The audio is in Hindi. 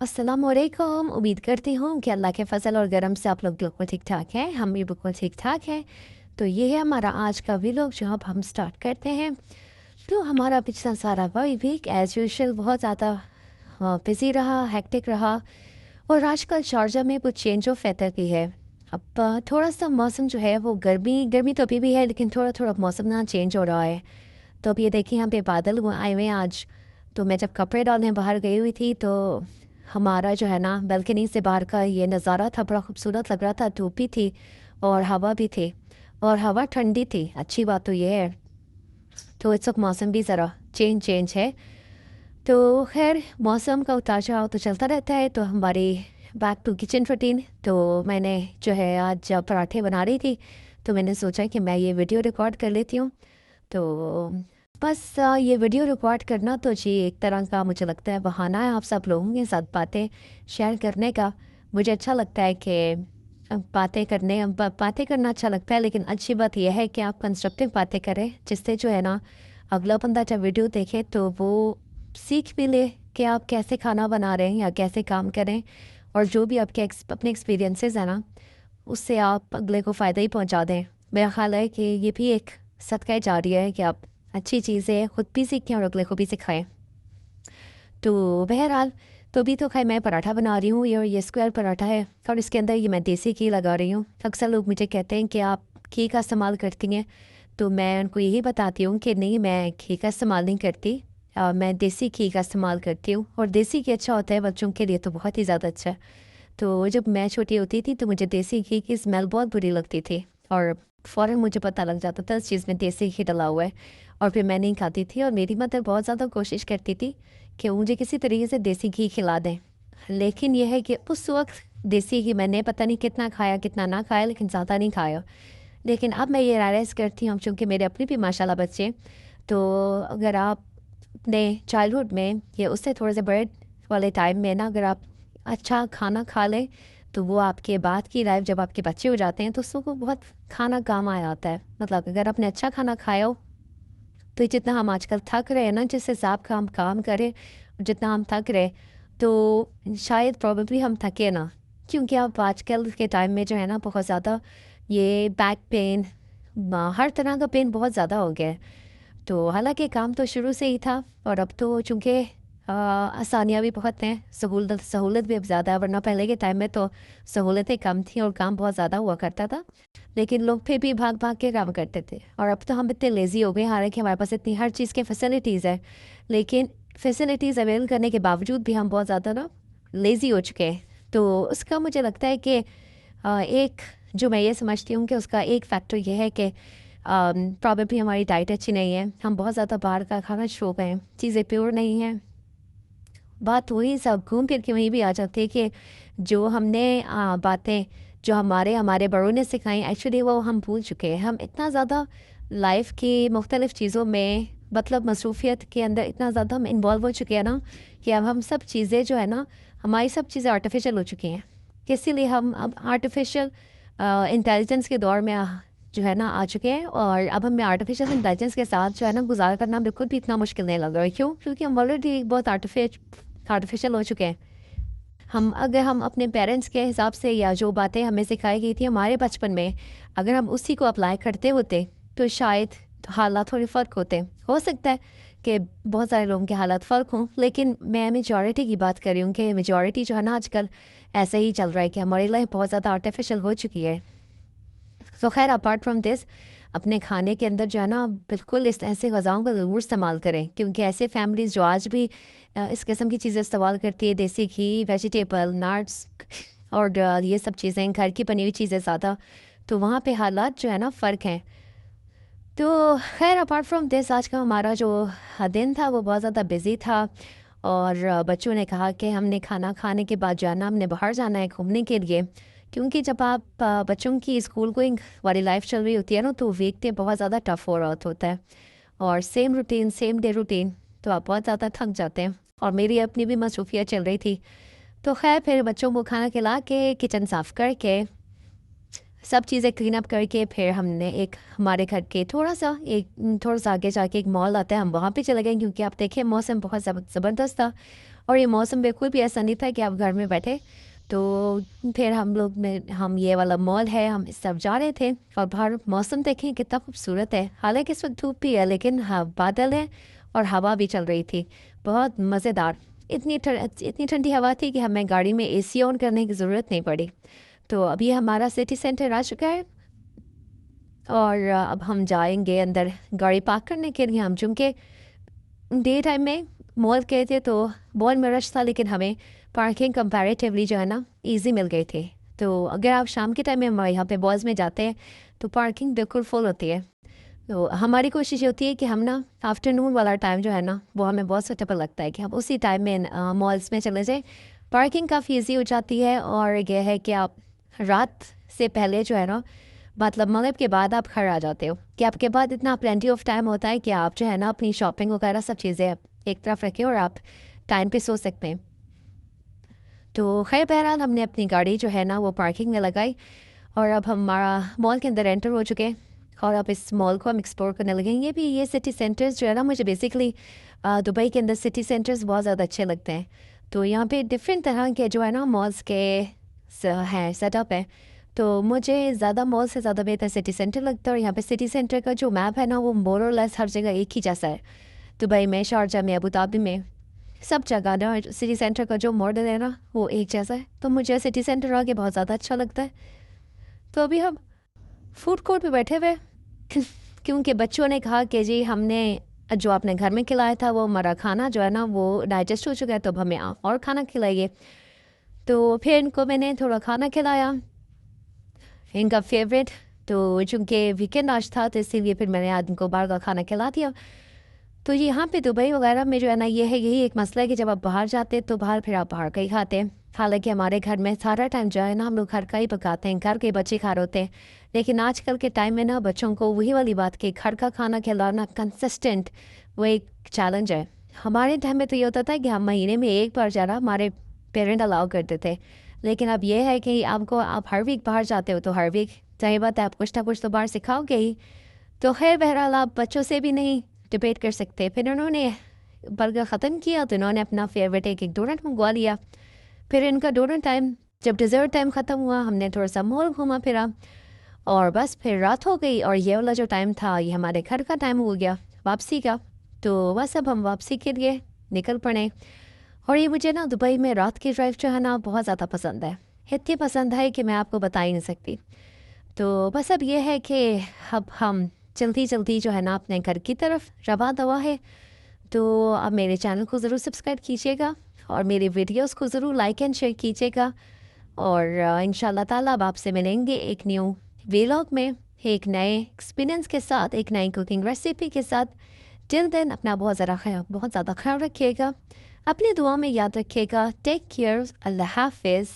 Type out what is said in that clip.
अस्सलामुअलैकुम। उम्मीद करती हूँ कि अल्लाह के फजल और करम से आप लोग बिल्कुल ठीक ठाक हैं। हम भी बिल्कुल ठीक ठाक हैं। तो ये है हमारा आज का व्लॉग जो अब हम स्टार्ट करते हैं। तो हमारा पिछला सारा वीक एज़ यूजुअल बहुत ज़्यादा बिज़ी रहा, हेक्टिक रहा। और आजकल शारजा में कुछ चेंज ऑफ वेदर की है। अब थोड़ा सा मौसम जो है वो गर्मी गर्मी तो अभी भी है, लेकिन थोड़ा थोड़ा मौसम ना चेंज हो रहा है। तो अब ये देखिए यहाँ पे बादल आए हुए हैं आज। तो मैं जब कपड़े डालने बाहर गई हुई थी तो हमारा जो है ना बालकनी से बाहर का ये नज़ारा था, बड़ा खूबसूरत लग रहा था। धूप भी थी और हवा भी थी, और हवा ठंडी थी। अच्छी बात तो ये है। तो इस वक्त मौसम भी ज़रा चेंज है। तो खैर मौसम का उतार चढ़ाव तो चलता रहता है। तो हमारी बैक टू किचन रूटीन। तो मैंने जो है आज जब पराठे बना रही थी तो मैंने सोचा कि मैं ये वीडियो रिकॉर्ड कर लेती हूँ। तो बस ये वीडियो रिकॉर्ड करना तो जी एक तरह का मुझे लगता है बहाना है आप सब लोगों के साथ बातें शेयर करने का। मुझे अच्छा लगता है कि बातें करना अच्छा लगता है, लेकिन अच्छी बात यह है कि आप कंस्ट्रक्टिव बातें करें, जिससे जो है ना अगला बंदा जब वीडियो देखे तो वो सीख भी ले कि आप कैसे खाना बना रहे हैं या कैसे काम करें। और जो भी आपके अपने एक्सपीरियंसेस हैं ना, उससे आप अगले को फ़ायदा ही पहुंचा दें। मेरा ख्याल है कि ये भी एक सदका जारिया है कि आप अच्छी चीज़ें खुद भी सीखें और अगले को भी सिखाएं। तो बहरहाल तो भी तो खैर मैं पराठा बना रही हूँ, ये स्क्वायर पराठा है और इसके अंदर ये मैं देसी घी लगा रही हूँ। अक्सर लोग मुझे कहते हैं कि आप घी का इस्तेमाल करती हैं, तो मैं उनको यही बताती हूँ कि नहीं, मैं घी का इस्तेमाल नहीं करती। मैं देसी घी का इस्तेमाल करती हूँ, और देसी घी अच्छा होता है बच्चों के लिए, तो बहुत ही ज़्यादा अच्छा है। तो जब मैं छोटी होती थी तो मुझे देसी घी की स्मेल बहुत बुरी लगती थी, और फ़ौरन मुझे पता लग जाता था इस चीज़ में देसी घी डला हुआ है, और फिर मैं नहीं खाती थी। और मेरी मदर बहुत ज़्यादा कोशिश करती थी कि वो मुझे किसी तरीके से देसी घी खिला दें। लेकिन यह है कि उस वक्त देसी घी मैंने पता नहीं कितना खाया कितना ना खाया, लेकिन ज़्यादा नहीं खाया। लेकिन अब मैं ये रियलाइज़ करती हूँ, चूँकि मेरे अपने भी माशाल्लाह बच्चे, तो अगर आप अपने चाइल्डहुड में या उससे थोड़े से बड़े वाले टाइम में ना अगर आप अच्छा खाना खा लें, तो वो आपके बाद की लाइफ जब आपके बच्चे हो जाते हैं तो उसको बहुत खाना काम आ जाता है। मतलब अगर आपने अच्छा खाना खाया हो, तो जितना हम आजकल थक रहे हैं ना, जिस हिसाब का हम काम करें, जितना हम थक रहे, तो शायद प्रॉब्लली हम थके ना। क्योंकि अब आजकल के टाइम में जो है ना बहुत ज़्यादा ये बैक पेन, हर तरह का पेन बहुत ज़्यादा हो गया है। तो हालांकि काम तो शुरू से ही था, और अब तो चूँकि आसानियाँ भी बहुत हैं, सहूलत सहूलत भी अब ज़्यादा है। वरना पहले के टाइम में तो सहूलतें कम थी और काम बहुत ज़्यादा हुआ करता था, लेकिन लोग फिर भी भाग भाग के काम करते थे। और अब तो हम इतने लेज़ी हो गए, हालांकि हमारे पास इतनी हर चीज़ की फैसिलिटीज़ है, लेकिन फैसिलिटीज़ अवेल करने के बावजूद भी हम बहुत ज़्यादा ना लेज़ी हो चुके हैं। तो उसका मुझे लगता है कि एक जो मैं ये समझती हूँ कि उसका एक फैक्टर ये है कि प्रॉबेबली हमारी डाइट अच्छी नहीं है। हम बहुत ज़्यादा बाहर का खाना शुरू हो गए हैं, चीज़ें प्योर नहीं हैं। बात वही सब घूम फिर के वहीं भी आ जाती है कि जो हमने बातें जो हमारे हमारे बड़ों ने सिखाई, एक्चुअली वो हम भूल चुके हैं। हम इतना ज़्यादा लाइफ की मुख्तलिफ़ चीज़ों में, मतलब मसरूफ़ियत के अंदर इतना ज़्यादा हम इन्वॉल्व हो चुके हैं ना, कि अब हम सब चीज़ें जो है ना, हमारी सब चीज़ें आर्टिफिशियल हो चुकी हैं। कि इसीलिए हम अब आर्टिफिशियल इंटेलिजेंस के दौर में जो है ना आ चुके हैं, और अब हमें आर्टिफिशियल इंटेलिजेंस के साथ जो है ना गुजारा करना बिल्कुल भी इतना मुश्किल नहीं लग रहा है। क्यों? क्योंकि हम ऑलरेडी बहुत आर्टिफिशियल हो चुके हैं। अगर हम अपने पेरेंट्स के हिसाब से, या जो बातें हमें सिखाई गई थी हमारे बचपन में, अगर हम उसी को अप्लाई करते होते तो शायद हालात थोड़े फ़र्क होते। हो सकता है कि बहुत सारे लोगों के हालात फ़र्क हों, लेकिन मैं मेजॉरिटी की बात कर रही हूँ कि मेजॉरिटी जो है ना आजकल ऐसे ही चल रहा है कि हमारी लाइफ बहुत ज़्यादा आर्टिफिशियल हो चुकी है। तो खैर अपार्ट फ्रॉम दिस, अपने खाने के अंदर जो है ना बिल्कुल इस ऐसे ग़ज़ाओं का ज़रूर इस्तेमाल करें, क्योंकि ऐसे फैमिलीज़ जो आज भी इस किस्म की चीज़ें इस्तेमाल करती है, देसी घी, वेजिटेबल, नट्स और ये सब चीज़ें, घर की बनी हुई चीज़ें ज़्यादा, तो वहाँ पे हालात जो है ना फ़र्क हैं। तो खैर अपार्ट फ्रॉम दिस, आज का हमारा जो दिन था वो बहुत ज़्यादा बिज़ी था। और बच्चों ने कहा कि हमने खाना खाने के बाद जाना, हमने बाहर जाना है घूमने के लिए। क्योंकि जब आप बच्चों की स्कूल गोइंग वाली लाइफ चल रही होती है ना, तो वीक डे बहुत ज़्यादा टफ हो रहा होता है, और same routine same day routine, तो आप बहुत ज़्यादा थक जाते हैं। और मेरी अपनी भी मसरूफियत चल रही थी। तो खैर फिर बच्चों को खाना खिला के, किचन साफ़ करके, सब चीज़ें क्लीन अप करके, फिर हमने एक हमारे घर के थोड़ा सा आगे जाके एक मॉल आता है, हम वहाँ पे चले गए। क्योंकि आप देखिए मौसम बहुत ज़बरदस्त था, और ये मौसम बिल्कुल भी ऐसा नहीं था कि आप घर में बैठे। तो फिर हम ये वाला मॉल है, हम इस तरफ जा रहे थे और बाहर मौसम देखें कितना खूबसूरत है। हालांकि इस वक्त धूप भी है लेकिन हाँ बादल है और हवा भी चल रही थी, बहुत मज़ेदार। इतनी ठंडी हवा थी कि हमें गाड़ी में एसी ऑन करने की ज़रूरत नहीं पड़ी। तो अभी हमारा सिटी सेंटर आ चुका है और अब हम जाएंगे अंदर गाड़ी पार्क करने के लिए। हम चूँकि डे टाइम में मॉल गए थे तो मॉल में रश था, लेकिन हमें पार्किंग कंपैरेटिवली जो है ना इजी मिल गई थी। तो अगर आप शाम के टाइम में हमारे यहाँ पे मॉल्स में जाते हैं तो पार्किंग बिल्कुल फुल होती है। तो हमारी कोशिश होती है कि हम ना आफ्टरनून वाला टाइम जो है ना वो हमें बहुत सूटेबल लगता है कि हम उसी टाइम में मॉल्स में चले जाएं। पार्किंग काफ़ी ईजी हो जाती है और यह है कि आप रात से पहले जो है ना, मतलब मगरिब के बाद आप घर आ जाते हो कि आपके बाद इतना प्लेंटी ऑफ टाइम होता है कि आप जो है ना अपनी शॉपिंग वगैरह सब चीज़ें एक तरफ रखें और आप टाइम पे सो सकते हैं। तो खैर बहरहाल हमने अपनी गाड़ी जो है ना वो पार्किंग में लगाई और अब हमारा मॉल के अंदर एंटर हो चुके हैं और अब इस मॉल को हम एक्सप्लोर करने लगे। ये सिटी सेंटर्स जो है ना, मुझे बेसिकली दुबई के अंदर सिटी सेंटर्स बहुत ज़्यादा अच्छे लगते हैं। तो यहाँ पे डिफरेंट तरह के जो है ना मॉल्स के हैं सेटअप है। तो मुझे ज़्यादा मॉल से ज़्यादा बेहतर सिटी सेंटर लगता है। और यहाँ पे सिटी सेंटर का जो मैप है ना वो मोर और लेस हर जगह एक ही जैसा है। दुबई में, शारजा में, अबू धाबी में, सब जगह ना सिटी सेंटर का जो मॉडल है ना वो एक जैसा है। तो मुझे सिटी सेंटर आके बहुत ज़्यादा अच्छा लगता है। तो अभी हम फूड कोर्ट पे बैठे हुए क्योंकि बच्चों ने कहा कि जी हमने जो आपने घर में खिलाया था वो हमारा खाना जो है ना वो डाइजेस्ट हो चुका है, तो अब हमें और खाना खिलाइए। तो फिर इनको मैंने थोड़ा खाना खिलाया, इनका फेवरेट। तो चूँकि वीकेंड आज था तो इसीलिए फिर मैंने आज इनको बाहर का खाना खिला दिया। तो यहाँ पे दुबई वगैरह में जो है ना ये है, यही एक मसला है कि जब आप बाहर जाते हैं तो बाहर फिर आप बाहर का ही खाते हैं। हालांकि हमारे घर में सारा टाइम जो है ना हम लोग घर का ही पकाते हैं, घर के बच्चे खा रहे होते हैं। लेकिन आजकल के टाइम में ना बच्चों को वही वाली बात कि घर का खाना खिलाना कंसिस्टेंट वो एक चैलेंज है। हमारे टाइम में तो ये होता था कि हम महीने में एक बार जाना हमारे पेरेंट अलाउ करते थे। लेकिन अब ये है कि आप हर वीक बाहर जाते हो तो हर वीक चाहे बात है आप कुछ ना कुछ तो बाहर सिखाओगे ही। तो खैर बहरहाल आप बच्चों से भी नहीं डिबेट कर सकते। फिर उन्होंने बर्गर ख़त्म किया तो इन्होंने अपना फेवरेट एक डोनट मंगवा लिया। फिर इनका डोनट टाइम, जब डिज़र्ट टाइम ख़त्म हुआ हमने थोड़ा सा मॉल घूमा फिरा और बस फिर रात हो गई। और ये वाला जो टाइम था ये हमारे घर का टाइम हो गया वापसी का। तो बस अब हम वापसी के लिए निकल पड़े। और ये मुझे ना दुबई में रात की ड्राइव जो है ना बहुत ज़्यादा पसंद है। इतनी पसंद है कि मैं आपको बता ही नहीं सकती। तो बस अब ये है कि अब हम जल्दी जल्दी जो है ना अपने घर की तरफ रवा दवा है। तो अब मेरे चैनल को ज़रूर सब्सक्राइब कीजिएगा और मेरे वीडियोस को ज़रूर लाइक एंड शेयर कीजिएगा। और इंशाल्लाह ताला अब आपसे मिलेंगे एक न्यू व्लॉग में, एक नए एक्सपीरियंस के साथ, एक नई कुकिंग रेसिपी के साथ। टिल देन अपना बहुत ज़्यादा ख्याल रखिएगा, अपनी दुआ में याद रखिएगा। टेक केयर, अल्लाह हाफिज़।